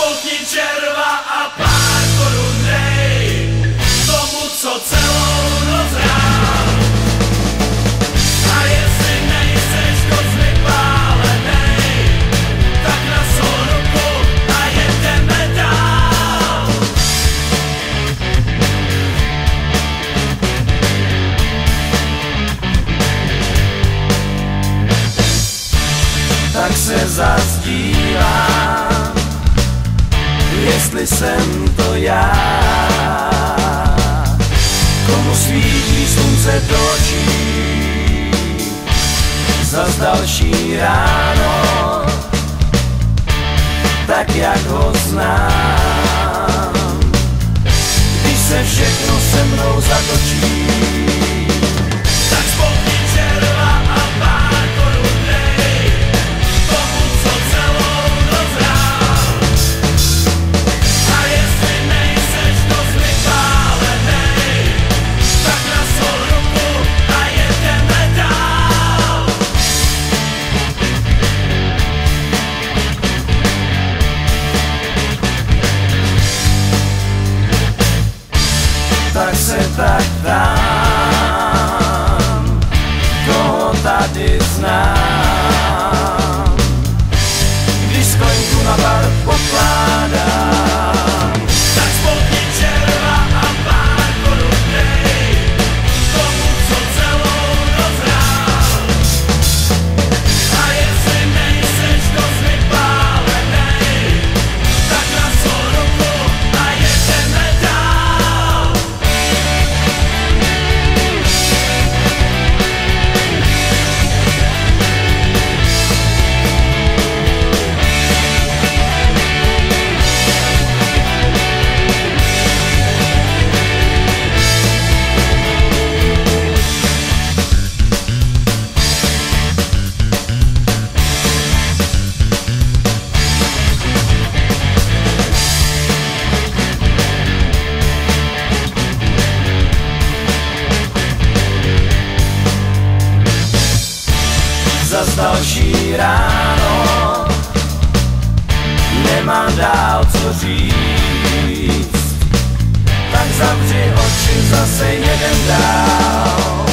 spolkni červa a pár korun dej tomu, co celou noc hrál. A jestli nejseš dost vypálenej, tak na sol ruku a jedeme dál. Tak se zazdívám, jestli jsem to já, komu svítí slunce do očí zas další ráno, tak jak ho znám, když se všechno se mnou zatočí. Tak spolkni červa a pár korun dej tomu, co celou noc hrál. A jestli nejseš dost vypálenej, tak na sol ruku a jedeme dál. Tak se tak dám, koho tady znám, když sklenku na bar pokládám. Tak spolkni červa a pár korun dej tomu, co celou noc hrál. A jestli nejseš dost vypálenej, tak na sol ruku a jedeme dál. Zas další ráno, nemám dál co říct, tak zavři oči, zase jedem dál.